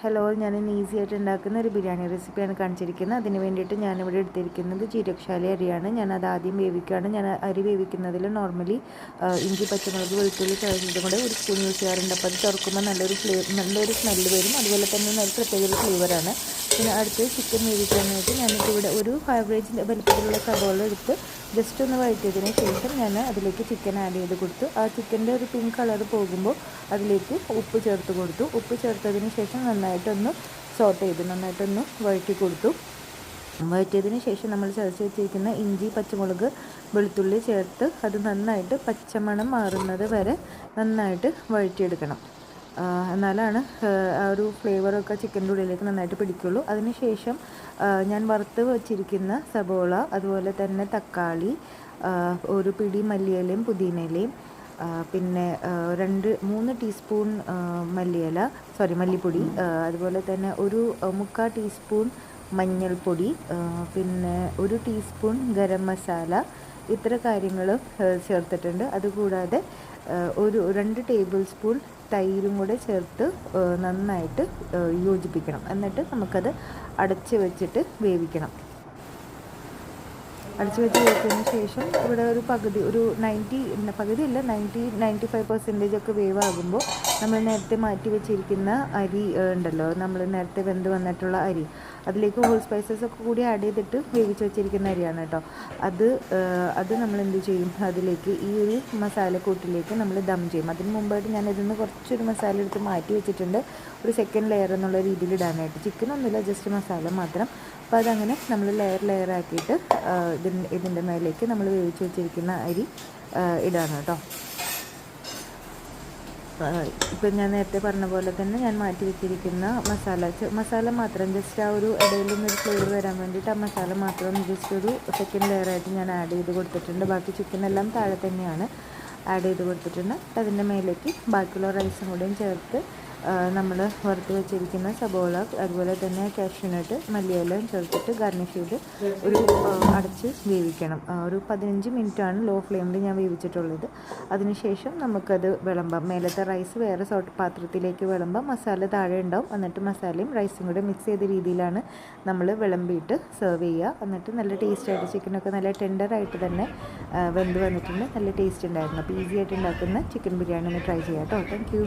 Hello, ഞാൻ ഇന്ന് easy ആയിട്ട് ഉണ്ടാക്കുന്ന ഒരു ബിരിയാണി റെസിപ്പിയാണ് കാണിച്ചിരിക്കുന്നത്. അതിന് വേണ്ടിയിട്ട് ഞാനിവിടെ എടുത്തിരിക്കുന്നത് ജീരകശാല അരിയാണ്. ഞാനത് ആദ്യം വേവിക്കുകയാണ്. ഞാൻ അരി വേവിക്കുന്നതിൽ നോർമലി ഇഞ്ചി, പച്ചമുളക്, വെളുത്തുള്ളി ചതച്ചതും കൂടെ ഒരു സ്പൂൺ യൂസ് ചെയ്യാറുണ്ട്. അപ്പോൾ അത് തുറക്കുമ്പോൾ നല്ലൊരു സ്മെല്ല് വരും. അതുപോലെ തന്നെ നല്ല പ്രത്യേക ഒരു ഫ്ലേവറാണ്. പിന്നെ അടുത്ത് ചിക്കൻ വേവിക്കാനായിട്ട് ഞാനിപ്പോൾ ഇവിടെ ഒരു ആവറേജ് വലിപ്പത്തിലുള്ള സവോള എടുത്ത് ജസ്റ്റ് ഒന്ന് വഴറ്റിയതിന് ശേഷം ഞാൻ അതിലേക്ക് ചിക്കൻ ആഡ് ചെയ്ത് കൊടുത്തു. ആ ചിക്കൻ്റെ ഒരു പിങ്ക് കളർ പോകുമ്പോൾ അതിലേക്ക് ഉപ്പ് ചേർത്ത് കൊടുത്തു. ഉപ്പ് ചേർത്തതിന് ശേഷം നന്നായിട്ടൊന്ന് നന്നായിട്ടൊന്ന് വഴറ്റി കൊടുത്തു. വഴറ്റിയതിന് ശേഷം നമ്മൾ ചതച്ച് വെച്ചിരിക്കുന്ന ഇഞ്ചി, പച്ചമുളക്, വെളുത്തുള്ളി ചേർത്ത് അത് നന്നായിട്ട് പച്ചമണം മാറുന്നത് വരെ നന്നായിട്ട് വഴറ്റിയെടുക്കണം. എന്നാലാണ് ആ ഒരു ഫ്ലേവറൊക്കെ ചിക്കൻ്റെ ഉള്ളിലേക്ക് നന്നായിട്ട് പിടിക്കുള്ളൂ. അതിനുശേഷം ഞാൻ വറുത്ത് വച്ചിരിക്കുന്ന സബോള, അതുപോലെ തന്നെ തക്കാളി, ഒരു പിടി മല്ലിയിലയും പുതിനയിലയും, പിന്നെ 3 ടീസ്പൂൺ മല്ലിപ്പൊടി, അതുപോലെ തന്നെ ഒരു 3/4 ടീസ്പൂൺ മഞ്ഞൾപ്പൊടി, പിന്നെ 1 ടീസ്പൂൺ ഗരം മസാല, ഇത്ര കാര്യങ്ങൾ ചേർത്തിട്ടുണ്ട്. അതുകൂടാതെ 2 ടേബിൾ സ്പൂൺ തൈരും കൂടെ ചേർത്ത് നന്നായിട്ട് യോജിപ്പിക്കണം. എന്നിട്ട് നമുക്കത് അടച്ച് വെച്ചിട്ട് വേവിക്കണം. അടച്ച് വെച്ച് വെച്ചതിന് ശേഷം ഇവിടെ ഒരു 95% ഒക്കെ വേവാകുമ്പോൾ നമ്മൾ നേരത്തെ മാറ്റി വെച്ചിരിക്കുന്ന അരി ഉണ്ടല്ലോ, നമ്മൾ നേരത്തെ വെന്ത് വന്നിട്ടുള്ള അരി, അതിലേക്ക് ഹോൾ സ്പൈസസ് ഒക്കെ കൂടി ആഡ് ചെയ്തിട്ട് വേവിച്ച് വെച്ചിരിക്കുന്ന അരിയാണ് കേട്ടോ. അത് നമ്മൾ എന്ത് ചെയ്യും, അതിലേക്ക് ഈ ഒരു മസാലക്കൂട്ടിലേക്ക് നമ്മൾ ദം ചെയ്യും. അതിന് മുമ്പായിട്ട് ഞാൻ ഇതിൽ നിന്ന് കുറച്ചൊരു മസാല എടുത്ത് മാറ്റി വെച്ചിട്ടുണ്ട്, ഒരു സെക്കൻഡ് ലെയർ എന്നുള്ള രീതിയിൽ ഇടാനായിട്ട്. ചിക്കനൊന്നുമില്ല, ജസ്റ്റ് മസാല മാത്രം. അപ്പോൾ അതങ്ങനെ നമ്മൾ ലെയർ ആക്കിയിട്ട് ഇതിൻ്റെ മേലേക്ക് നമ്മൾ വേവിച്ച് വെച്ചിരിക്കുന്ന അരി ഇടാണ് കേട്ടോ. ഇപ്പം ഞാൻ നേരത്തെ പറഞ്ഞ പോലെ തന്നെ ഞാൻ മാറ്റി വെച്ചിരിക്കുന്ന മസാല മാത്രം ജസ്റ്റ് ആ ഒരു ഇടയിൽ നിന്നൊരു ഫ്ലേവർ വരാൻ വേണ്ടിയിട്ട് ആ മസാല മാത്രം ജസ്റ്റ് ഒരു സെക്കൻഡ് ലെയറായിട്ട് ഞാൻ ആഡ് ചെയ്ത് കൊടുത്തിട്ടുണ്ട്. ബാക്കി ചിക്കനെല്ലാം താഴെ തന്നെയാണ് ആഡ് ചെയ്ത് കൊടുത്തിട്ടുണ്ട്. അതിൻ്റെ മേലേക്ക് ബാക്കിയുള്ള റൈസും കൂടെയും ചേർത്ത് നമ്മൾ വറുത്ത് വെച്ചിരിക്കുന്ന സബോള, അതുപോലെ തന്നെ കാഷ്യൂനട്ട്, മല്ലിയിലയും ചേർത്തിട്ട് ഗാർണിഷ് ചെയ്ത് അടച്ച് വേവിക്കണം. ഒരു 15 മിനിറ്റാണ് ലോ ഫ്ലെയിമിൽ ഞാൻ വേവിച്ചിട്ടുള്ളത്. അതിനുശേഷം നമുക്കത് വിളമ്പാം. മേലത്തെ റൈസ് വേറെ പാത്രത്തിലേക്ക് വിളമ്പാം. മസാല താഴെ ഉണ്ടാവും. എന്നിട്ട് മസാലയും റൈസും കൂടെ മിക്സ് ചെയ്ത രീതിയിലാണ് നമ്മൾ വിളമ്പിയിട്ട് സെർവ് ചെയ്യുക. എന്നിട്ട് നല്ല ടേസ്റ്റായിട്ട്, ചിക്കനൊക്കെ നല്ല ടെൻഡറായിട്ട് തന്നെ വെന്ത് വന്നിട്ടുണ്ട്. നല്ല ടേസ്റ്റ് ഉണ്ടായിരുന്നു. അപ്പോൾ ഈസി ആയിട്ട് ഉണ്ടാക്കുന്ന ചിക്കൻ ബിരിയാണി ഒന്ന് ട്രൈ ചെയ്യാം കേട്ടോ. Thank you.